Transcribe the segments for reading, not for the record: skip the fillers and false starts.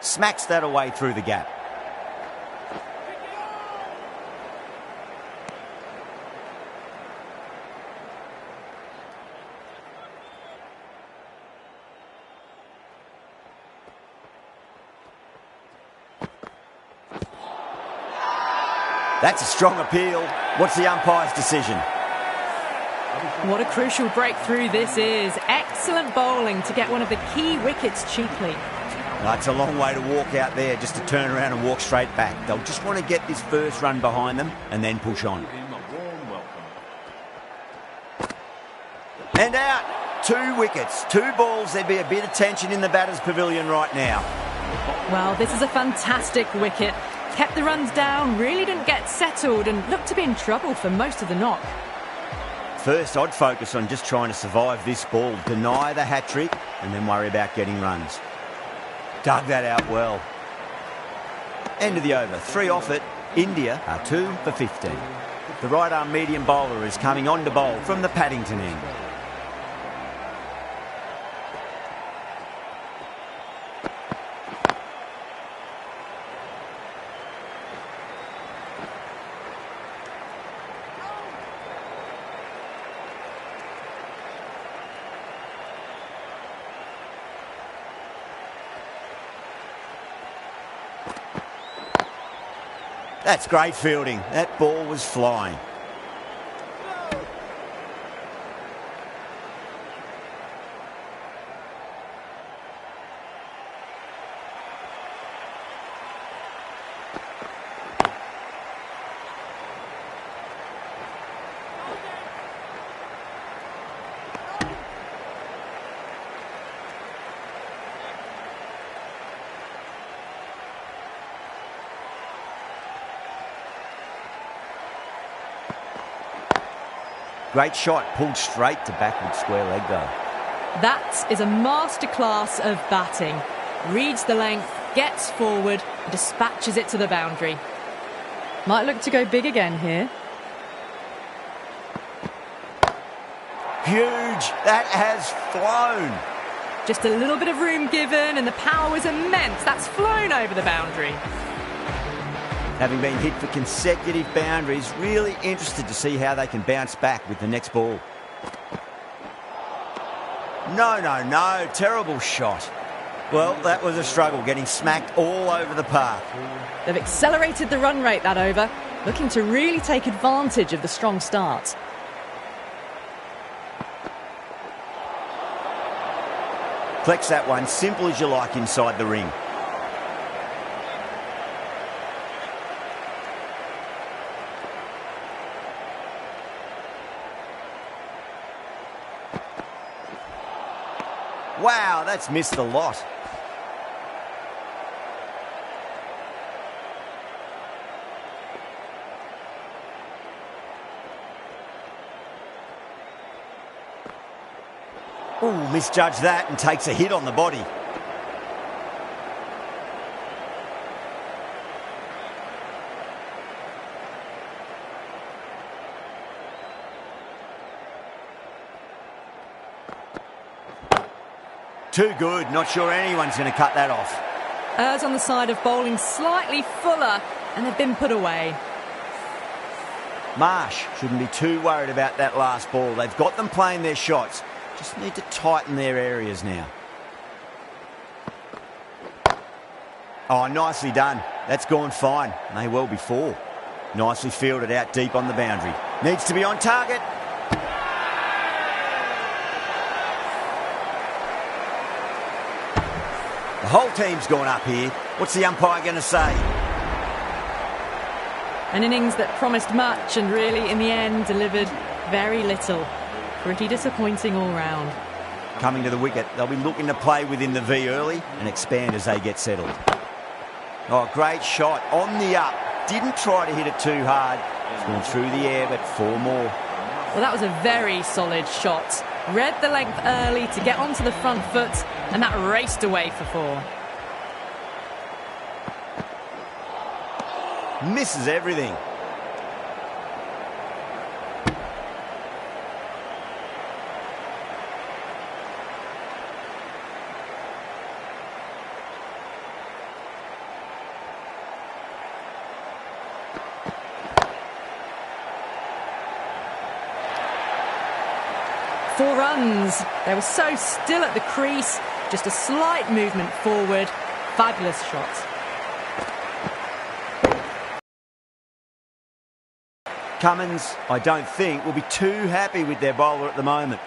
Smacks that away through the gap. That's a strong appeal. What's the umpire's decision? What a crucial breakthrough this is. Excellent bowling to get one of the key wickets cheaply. It's a long way to walk out there just to turn around and walk straight back. They'll just want to get this first run behind them and then push on. And out. 2 wickets, 2 balls. There'd be a bit of tension in the batter's pavilion right now. Well, this is a fantastic wicket. Kept the runs down, really didn't get settled and looked to be in trouble for most of the knock. First, I'd focus on just trying to survive this ball, deny the hat-trick and then worry about getting runs. Dug that out well. End of the over. 3 off it. India are 2 for 15. The right-arm medium bowler is coming on to bowl from the Paddington end. That's great fielding. That ball was flying. Great shot, pulled straight to backward square leg though. That is a masterclass of batting. Reads the length, gets forward, dispatches it to the boundary. Might look to go big again here. Huge, that has flown. Just a little bit of room given and the power was immense. That's flown over the boundary. Having been hit for consecutive boundaries, really interested to see how they can bounce back with the next ball. No, terrible shot. Well, that was a struggle, getting smacked all over the park. They've accelerated the run rate that over, looking to really take advantage of the strong start. Collects that one, simple as you like inside the ring. Wow, that's missed a lot. Ooh, misjudged that and takes a hit on the body. Too good, not sure anyone's going to cut that off. Errs on the side of bowling slightly fuller and they've been put away. Marsh shouldn't be too worried about that last ball. They've got them playing their shots. Just need to tighten their areas now. Oh, nicely done. That's gone fine. May well be 4. Nicely fielded out deep on the boundary. Needs to be on target. The whole team's gone up here. What's the umpire going to say? An innings that promised much and really, in the end, delivered very little. Pretty disappointing all round. Coming to the wicket, they'll be looking to play within the V early and expand as they get settled. Oh, great shot. On the up. Didn't try to hit it too hard. It's gone through the air, but 4 more. Well, that was a very solid shot. Read the length early to get onto the front foot, and that raced away for 4. Misses everything. 4 runs. They were so still at the crease, just a slight movement forward. Fabulous shot. Cummins, I don't think, will be too happy with their bowler at the moment.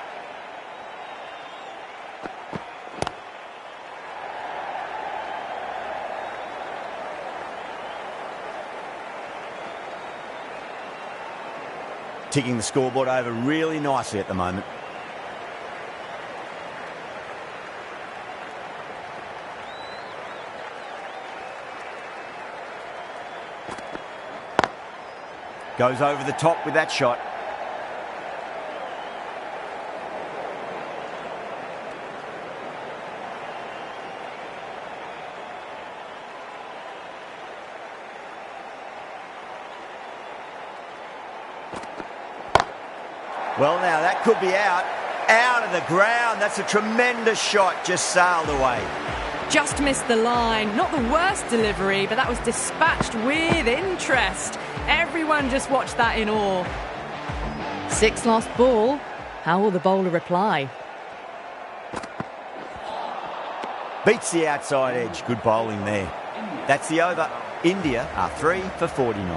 Ticking the scoreboard over really nicely at the moment. Goes over the top with that shot. Well, now that could be out of the ground. That's a tremendous shot, just sailed away. Just missed the line. Not the worst delivery, but that was dispatched with interest. Everyone just watched that in awe. 6 last ball. How will the bowler reply? Beats the outside edge. Good bowling there. That's the over. India are 3 for 49.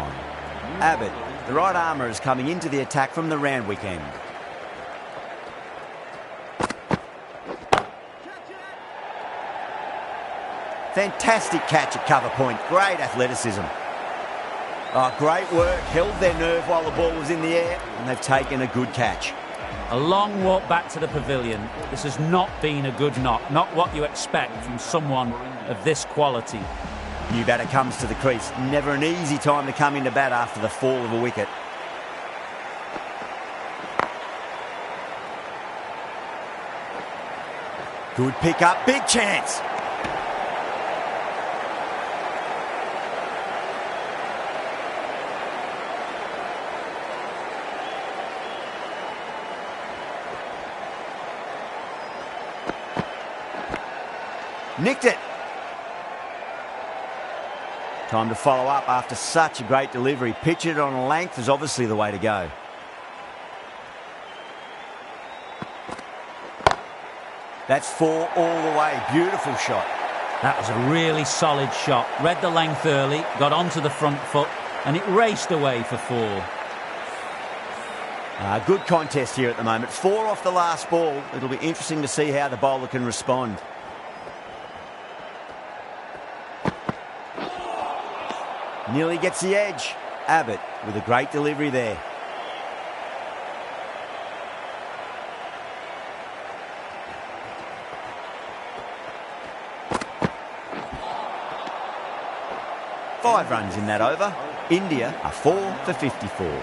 Abbott, the right armour, is coming into the attack from the Randwick end. Fantastic catch at cover point. Great athleticism. Oh, great work. Held their nerve while the ball was in the air, and they've taken a good catch. A long walk back to the pavilion. This has not been a good knock. Not what you expect from someone of this quality. New batter comes to the crease. Never an easy time to come into bat after the fall of a wicket. Good pick up. Big chance. Nicked it. Time to follow up after such a great delivery. Pitch it on a length is obviously the way to go. That's 4 all the way. Beautiful shot. That was a really solid shot. Read the length early, got onto the front foot, and it raced away for 4. Good contest here at the moment. 4 off the last ball. It'll be interesting to see how the bowler can respond. Nearly gets the edge. Abbott with a great delivery there. Five runs in that over. India are 4 for 54.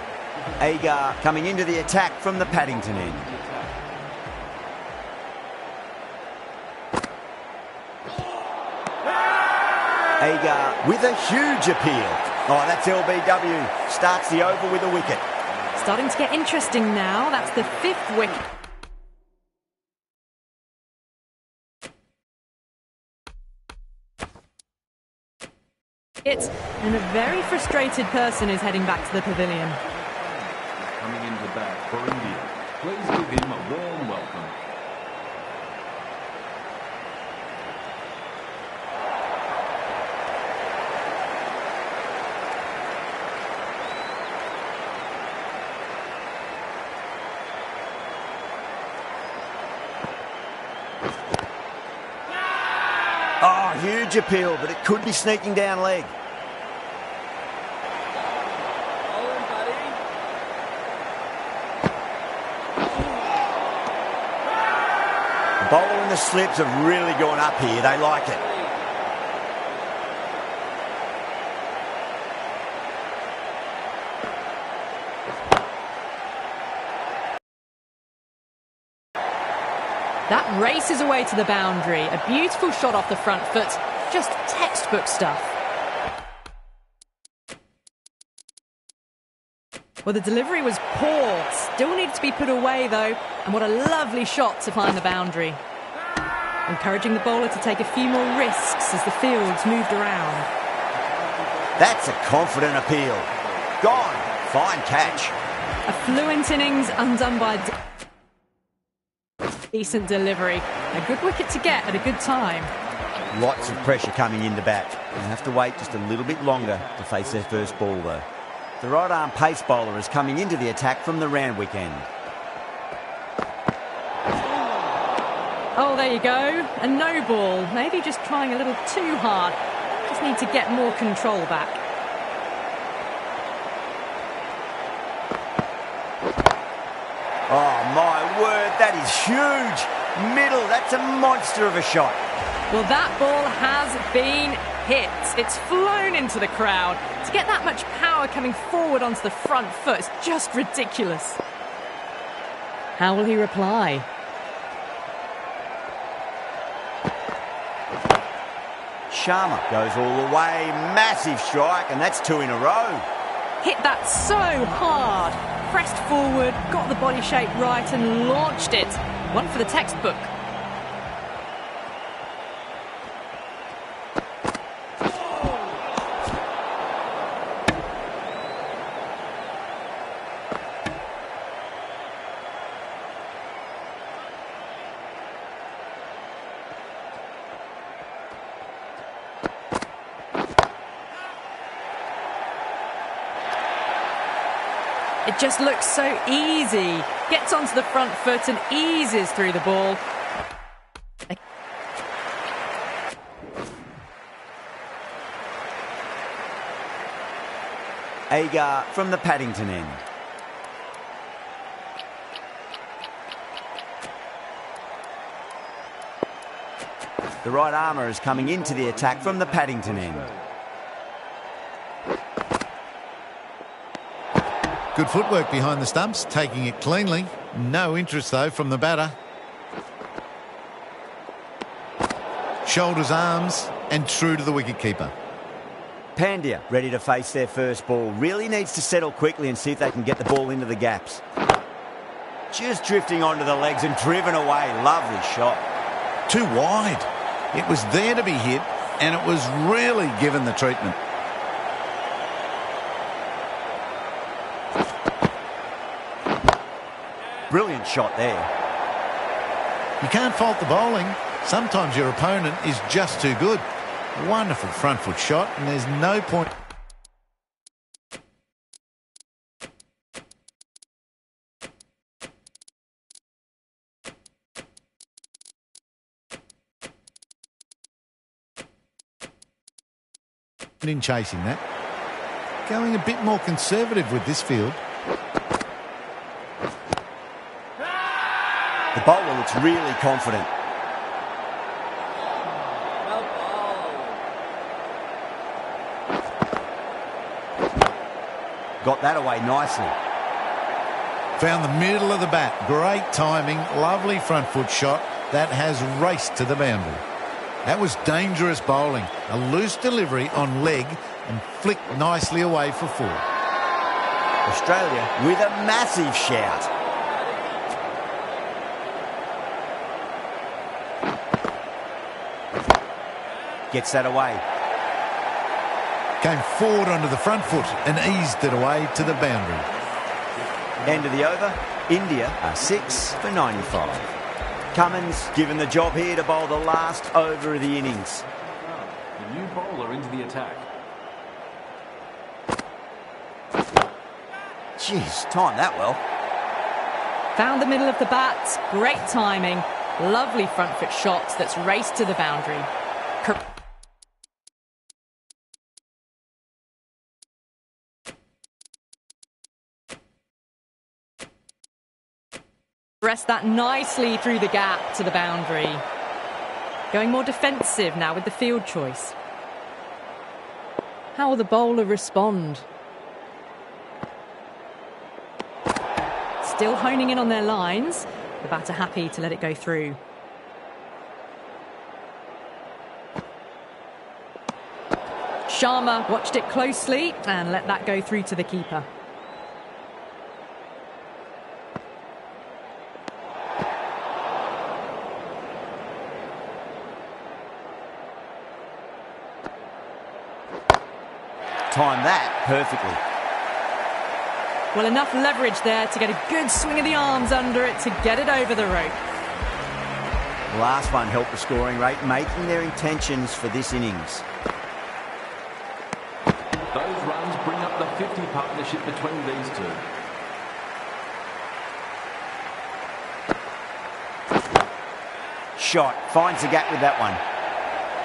Agar coming into the attack from the Paddington end. Agar with a huge appeal. Oh, that's LBW. Starts the over with a wicket. Starting to get interesting now. That's the 5th wicket. And a very frustrated person is heading back to the pavilion. Coming into bat for India. Please give him a warm welcome. Oh, huge appeal, but it could be sneaking down leg. The bowler and the slips have really gone up here. They like it. That races away to the boundary. A beautiful shot off the front foot. Just textbook stuff. Well, the delivery was poor. Still needs to be put away, though. And what a lovely shot to find the boundary. Encouraging the bowler to take a few more risks as the field's moved around. That's a confident appeal. Gone. Fine catch. A fluent innings undone by... Decent delivery. A good wicket to get at a good time. Lots of pressure coming into bat. They'll have to wait just a little bit longer to face their first ball, though. The right-arm pace bowler is coming into the attack from the Randwick end. Oh, there you go. A no ball. Maybe just trying a little too hard. Just need to get more control back. Oh, my word, that is huge. Middle, that's a monster of a shot. Well, that ball has been hit. It's flown into the crowd. To get that much power coming forward onto the front foot is just ridiculous. How will he reply? Sharma goes all the way. Massive strike, and that's 2 in a row. Hit that so hard. Pressed forward, got the body shape right and launched it. One for the textbook. It just looks so easy. Gets onto the front foot and eases through the ball. Agar from the Paddington end. The right armour is coming into the attack from the Paddington end. Good footwork behind the stumps, taking it cleanly. No interest, though, from the batter. Shoulders, arms, and true to the wicketkeeper. Pandya ready to face their first ball. Really needs to settle quickly and see if they can get the ball into the gaps. Just drifting onto the legs and driven away. Lovely shot. Too wide. It was there to be hit, and it was really given the treatment. Brilliant shot there. You can't fault the bowling. Sometimes your opponent is just too good. Wonderful front foot shot, and there's no point. In chasing that. Going a bit more conservative with this field. The bowler looks really confident. Got that away nicely. Found the middle of the bat. Great timing. Lovely front foot shot. That has raced to the boundary. That was dangerous bowling. A loose delivery on leg and flicked nicely away for 4. Australia with a massive shout. Gets that away. Came forward onto the front foot and eased it away to the boundary. End of the over. India are 6 for 95. Cummins given the job here to bowl the last over of the innings. The new bowler into the attack. Jeez, timed that well. Found the middle of the bat. Great timing. Lovely front foot shots that's raced to the boundary. Press that nicely through the gap to the boundary. Going more defensive now with the field choice. How will the bowler respond? Still honing in on their lines. The batter happy to let it go through. Sharma watched it closely and let that go through to the keeper. Timed that perfectly. Well, enough leverage there to get a good swing of the arms under it to get it over the rope. The last one helped the scoring rate, making their intentions for this innings. Those runs bring up the 50 partnership between these two. Shot. Finds the gap with that one.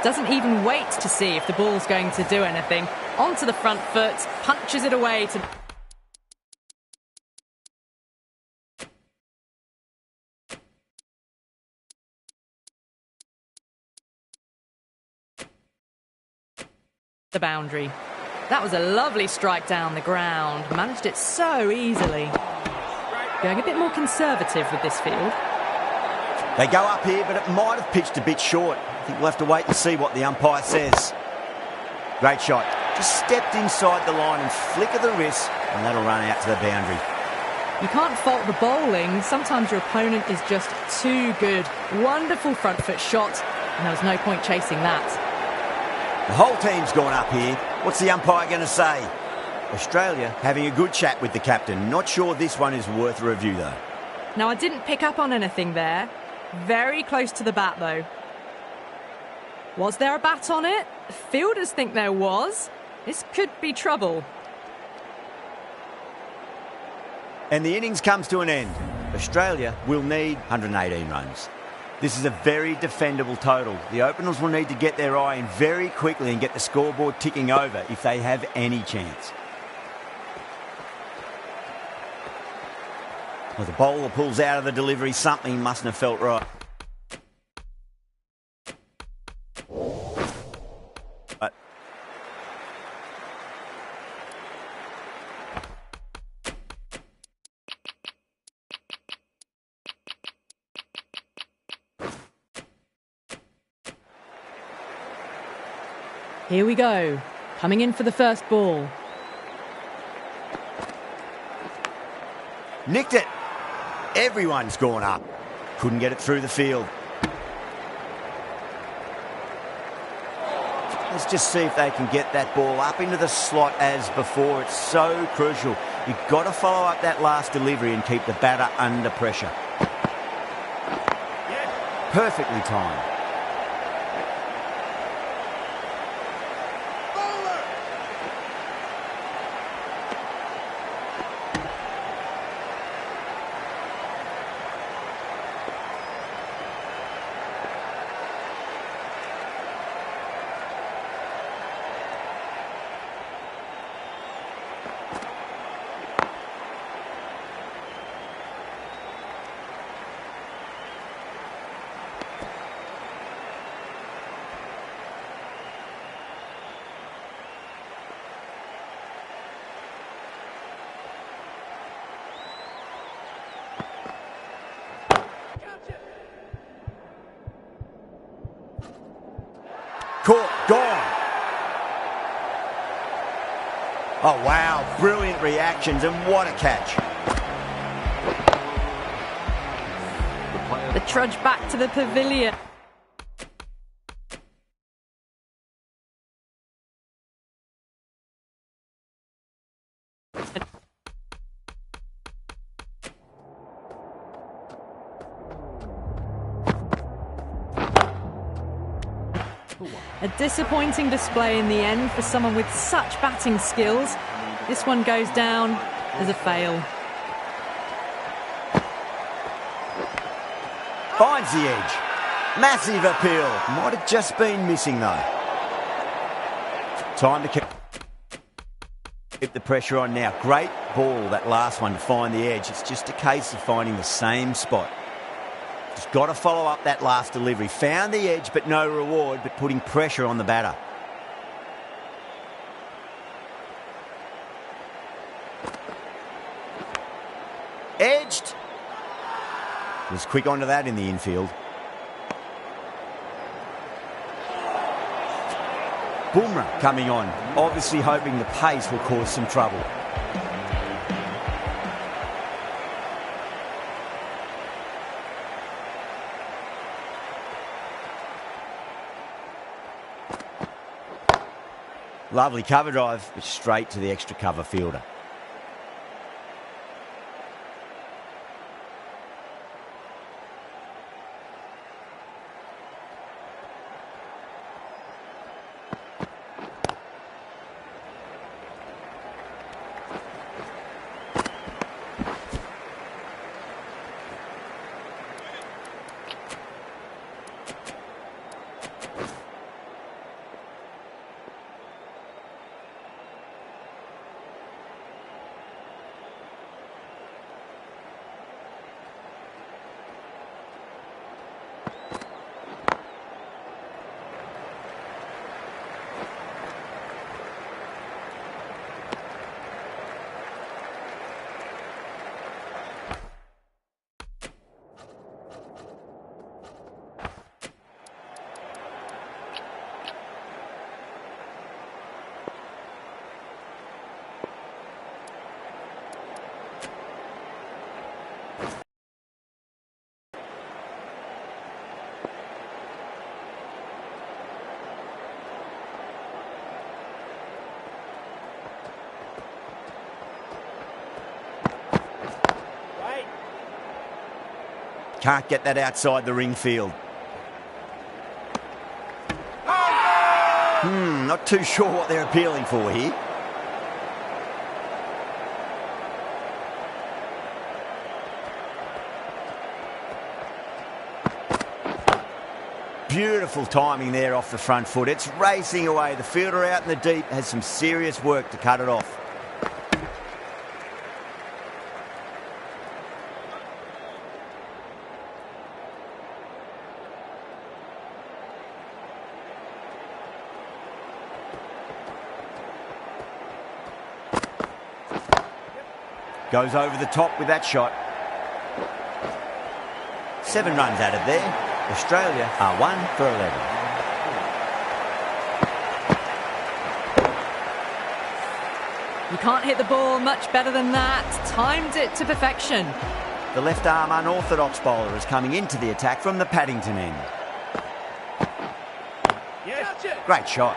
Doesn't even wait to see if the ball's going to do anything. Onto the front foot, punches it away to... the boundary. That was a lovely strike down the ground. Managed it so easily. Going a bit more conservative with this field. They go up here, but it might have pitched a bit short. I think we'll have to wait and see what the umpire says. Great shot. Just stepped inside the line and flick of the wrist, and that'll run out to the boundary. You can't fault the bowling. Sometimes your opponent is just too good. Wonderful front foot shot, and there was no point chasing that. The whole team's gone up here. What's the umpire going to say? Australia having a good chat with the captain. Not sure this one is worth a review, though. Now, I didn't pick up on anything there. Very close to the bat, though. Was there a bat on it? Fielders think there was. This could be trouble. And the innings comes to an end. Australia will need 118 runs. This is a very defendable total. The openers will need to get their eye in very quickly and get the scoreboard ticking over if they have any chance. Well, the bowler pulls out of the delivery. Something mustn't have felt right. But here we go. Coming in for the first ball. nicked it. Everyone's gone up. Couldn't get it through the field. Let's just see if they can get that ball up into the slot as before. It's so crucial. You've got to follow up that last delivery and keep the batter under pressure. Perfectly timed. Caught, gone. Oh, wow. Brilliant reactions, and what a catch. The trudge back to the pavilion. A disappointing display in the end for someone with such batting skills. This one goes down as a fail. Finds the edge. Massive appeal. Might have just been missing, though. Time to keep the pressure on now. Great ball, that last one, to find the edge. It's just a case of finding the same spot. Just got to follow up that last delivery. Found the edge, but no reward, but putting pressure on the batter. Edged. Was quick onto that in the infield. Bumrah coming on, obviously hoping the pace will cause some trouble. Lovely cover drive, but straight to the extra cover fielder. Can't get that outside the ring field. Not too sure what they're appealing for here. Beautiful timing there off the front foot. It's racing away. The fielder out in the deep has some serious work to cut it off. Goes over the top with that shot. 7 runs out of there. Australia are 1 for 11. You can't hit the ball much better than that. Timed it to perfection. The left arm unorthodox bowler is coming into the attack from the Paddington end. Great shot.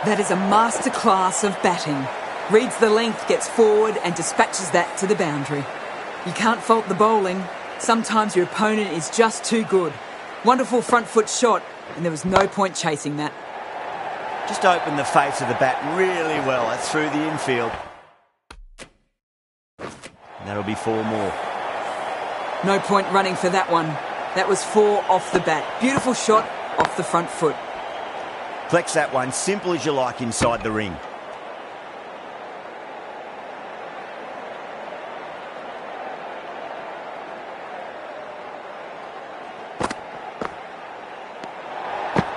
That is a masterclass of batting. Reads the length, gets forward and dispatches that to the boundary. You can't fault the bowling. Sometimes your opponent is just too good. Wonderful front foot shot, and there was no point chasing that. Just opened the face of the bat really well. That's through the infield. And that'll be 4 more. No point running for that one. That was 4 off the bat. Beautiful shot off the front foot. Collects that one, simple as you like inside the ring.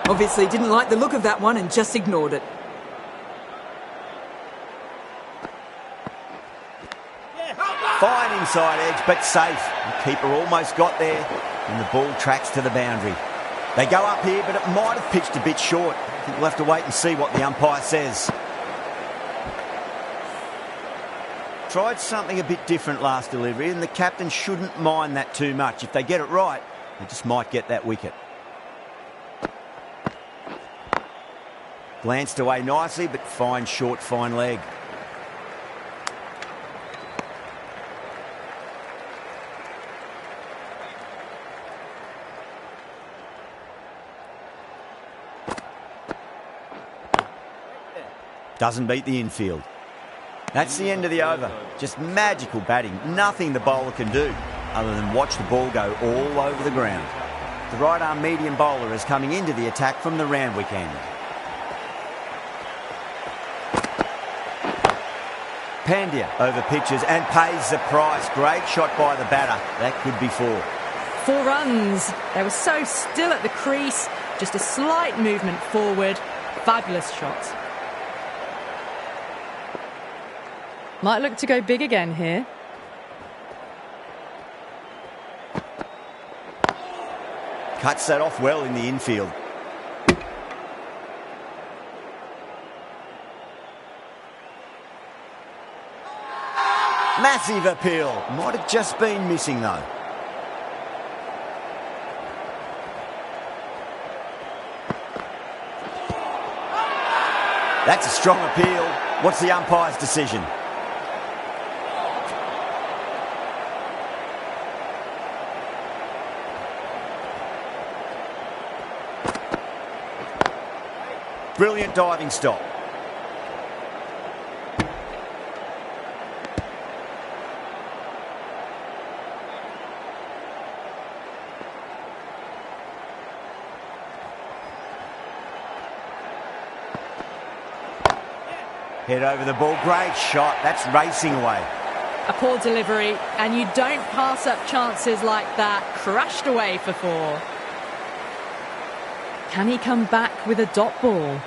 Obviously didn't like the look of that one and just ignored it. Fine inside edge, but safe. The keeper almost got there, and the ball tracks to the boundary. They go up here, but it might have pitched a bit short. I think we'll have to wait and see what the umpire says. Tried something a bit different last delivery, and the captain shouldn't mind that too much. If they get it right, they just might get that wicket. Glanced away nicely, but fine short, fine leg. Doesn't beat the infield. That's the end of the over. Just magical batting. Nothing the bowler can do other than watch the ball go all over the ground. The right arm medium bowler is coming into the attack from the Randwick end. Pandya over pitches and pays the price. Great shot by the batter. That could be 4. 4 runs. They were so still at the crease. Just a slight movement forward. Fabulous shot. Might look to go big again here. Cuts that off well in the infield. Massive appeal. Might have just been missing though. That's a strong appeal. What's the umpire's decision? Brilliant diving stop. Head over the ball. Great shot. That's racing away. A poor delivery, and you don't pass up chances like that. Crashed away for 4. Can he come back with a dot ball?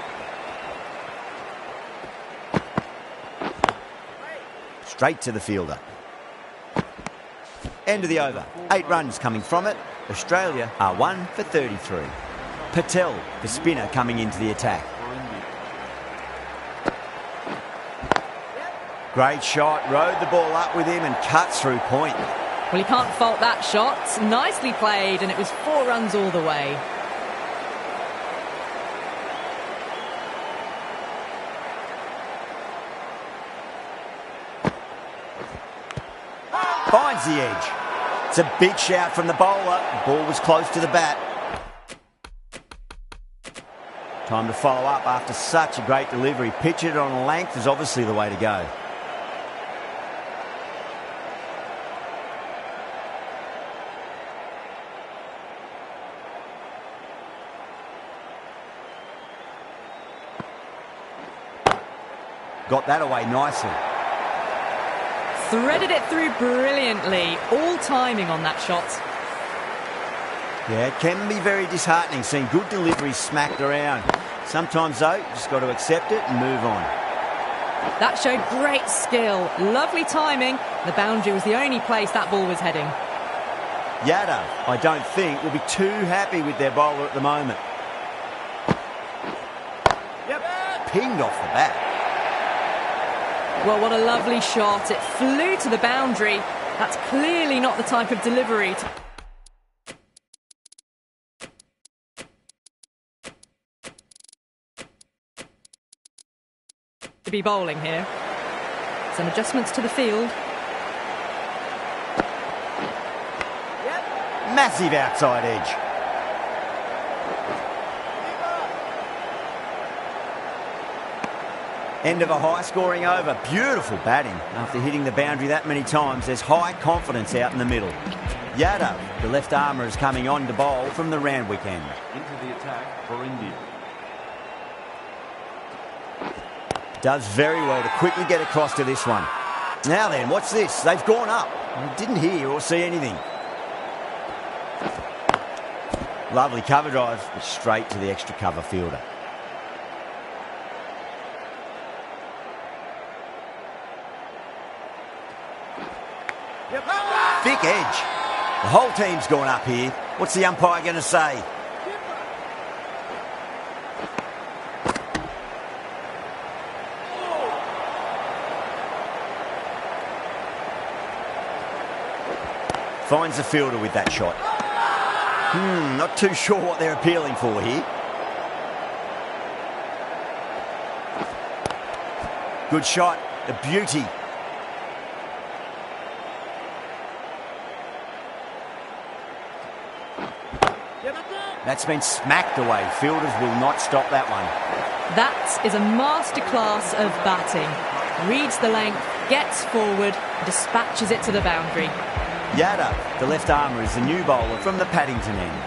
Straight to the fielder. End of the over. 8 runs coming from it. Australia are 1 for 33. Patel, the spinner, coming into the attack. Great shot, rode the ball up with him and cuts through point. Well, you can't fault that shot. Nicely played, and it was 4 runs all the way. Finds the edge. It's a big shout from the bowler. The ball was close to the bat. Time to follow up after such a great delivery. Pitch it on length is obviously the way to go. Got that away nicely. Threaded it through brilliantly. All timing on that shot. Yeah, it can be very disheartening seeing good deliveries smacked around. Sometimes, though, you just got to accept it and move on. That showed great skill. Lovely timing. The boundary was the only place that ball was heading. Yadav, I don't think, will be too happy with their bowler at the moment. Yep. Pinged off the bat. Well, what a lovely shot. It flew to the boundary. That's clearly not the type of delivery to be bowling here. Some adjustments to the field. Yep. Massive outside edge. End of a high-scoring over. Beautiful batting. After hitting the boundary that many times, there's high confidence out in the middle. Yadav, the left armour, is coming on to bowl from the Randwick end. Into the attack for India. Does very well to quickly get across to this one. Now then, watch this. They've gone up. I didn't hear or see anything. Lovely cover drive, but straight to the extra cover fielder. Thick edge. The whole team's gone up here. What's the umpire going to say? Finds the fielder with that shot. Not too sure what they're appealing for here. Good shot. A beauty. That's been smacked away. Fielders will not stop that one. That is a masterclass of batting. Reads the length, gets forward, dispatches it to the boundary. Yadav, the left armour, is the new bowler from the Paddington end.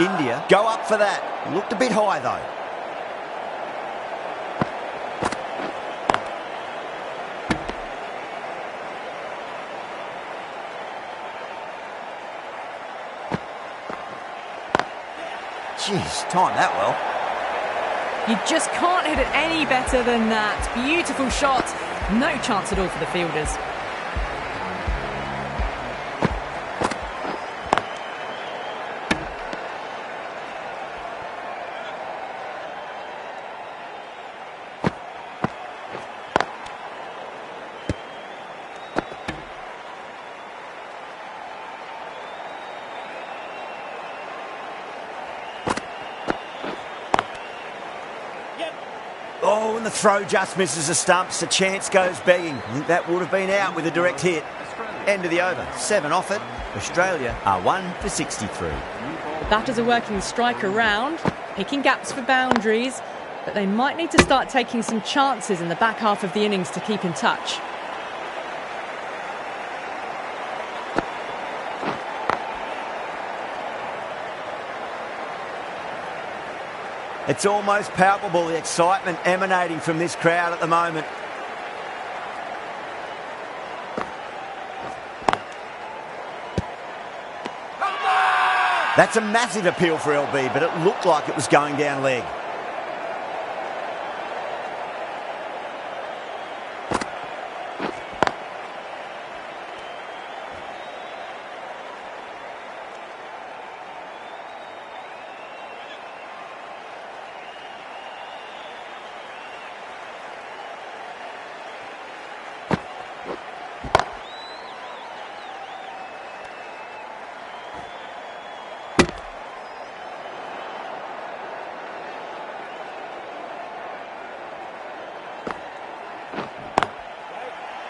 India go up for that. Looked a bit high though. Jeez, timed that well. You just can't hit it any better than that. Beautiful shot. No chance at all for the fielders. Oh, and the throw just misses the stumps. The chance goes begging. I think that would have been out with a direct hit. End of the over. 7 off it. Australia are 1 for 63. Batters are working the strike around, picking gaps for boundaries, but they might need to start taking some chances in the back half of the innings to keep in touch. It's almost palpable, the excitement emanating from this crowd at the moment. That's a massive appeal for LB, but it looked like it was going down leg.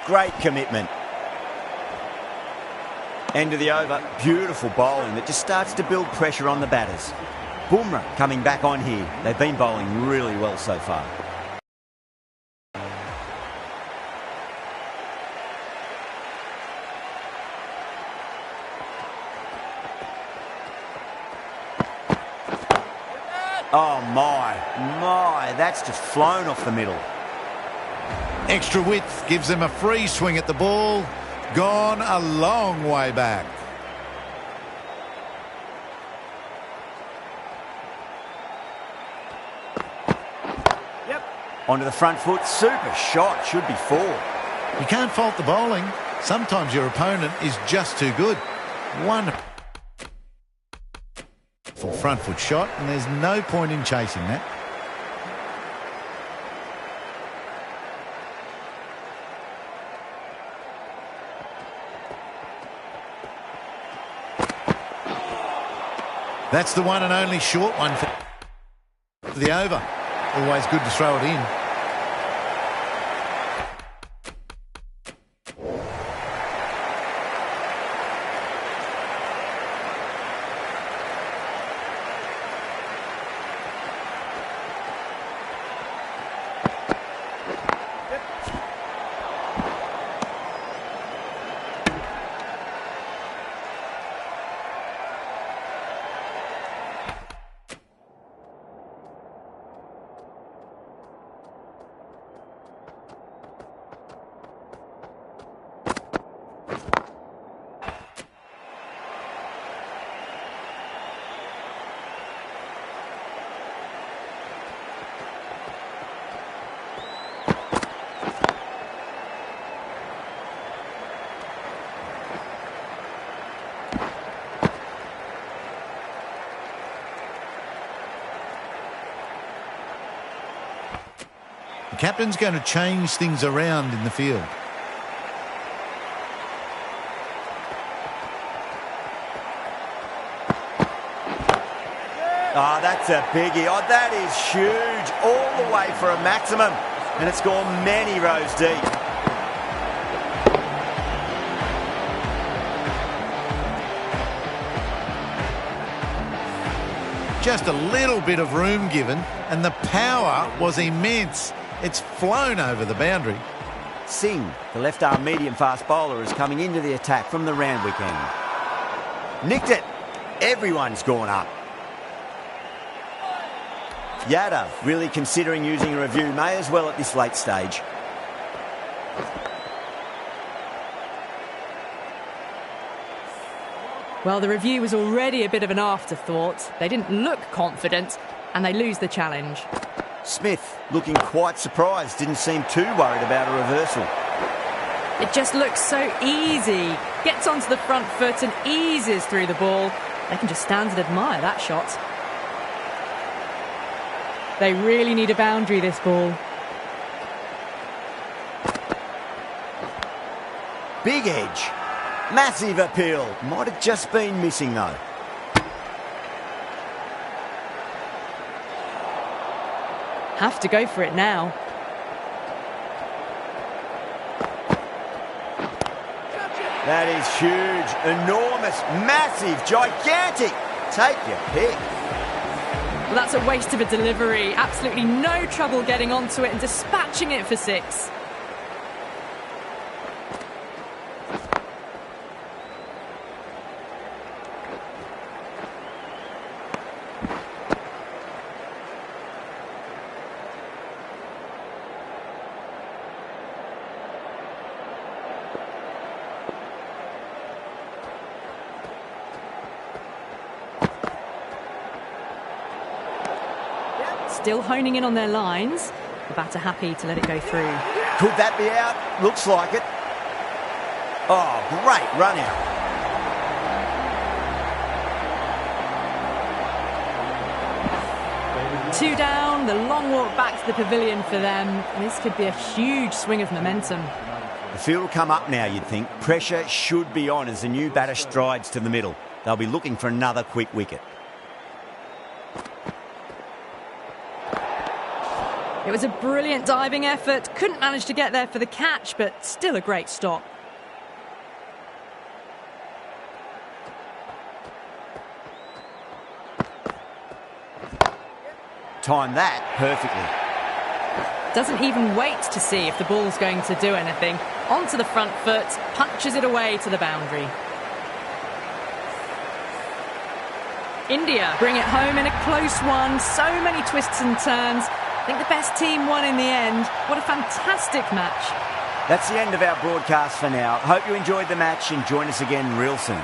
Great commitment. End of the over. Beautiful bowling that just starts to build pressure on the batters. Bumrah coming back on here. They've been bowling really well so far. Oh my, that's just flown off the middle. Extra width gives them a free swing at the ball. Gone a long way back. Onto the front foot, super shot, should be 4. You can't fault the bowling. Sometimes your opponent is just too good. Wonderful front foot shot, and there's no point in chasing that. That's the one and only short one for the over. Always good to throw it in. The captain's going to change things around in the field. Oh, that's a biggie. Oh, that is huge. All the way for a maximum. And it's gone many rows deep. Just a little bit of room given, and the power was immense. It's flown over the boundary. Singh, the left-arm medium-fast bowler, is coming into the attack from the Randwick end. Nicked it. Everyone's gone up. Yadav really considering using a review, may as well at this late stage. Well, the review was already a bit of an afterthought. They didn't look confident, and they lose the challenge. Smith, looking quite surprised, didn't seem too worried about a reversal. It just looks so easy. Gets onto the front foot and eases through the ball. They can just stand and admire that shot. They really need a boundary, this ball. Big edge. Massive appeal. Might have just been missing, though. Have to go for it now. That is huge, enormous, massive, gigantic. Take your pick. Well, that's a waste of a delivery. Absolutely no trouble getting onto it and dispatching it for 6. Still honing in on their lines. The batter happy to let it go through. Could that be out? Looks like it. Oh, great run out. Two down, the long walk back to the pavilion for them. And this could be a huge swing of momentum. The field will come up now, you'd think. Pressure should be on as the new batter strides to the middle. They'll be looking for another quick wicket. It was a brilliant diving effort. Couldn't manage to get there for the catch, but still a great stop. Timed that perfectly. Doesn't even wait to see if the ball's going to do anything. Onto the front foot, punches it away to the boundary. India bring it home in a close one. So many twists and turns. I think the best team won in the end. What a fantastic match. That's the end of our broadcast for now. Hope you enjoyed the match and join us again real soon.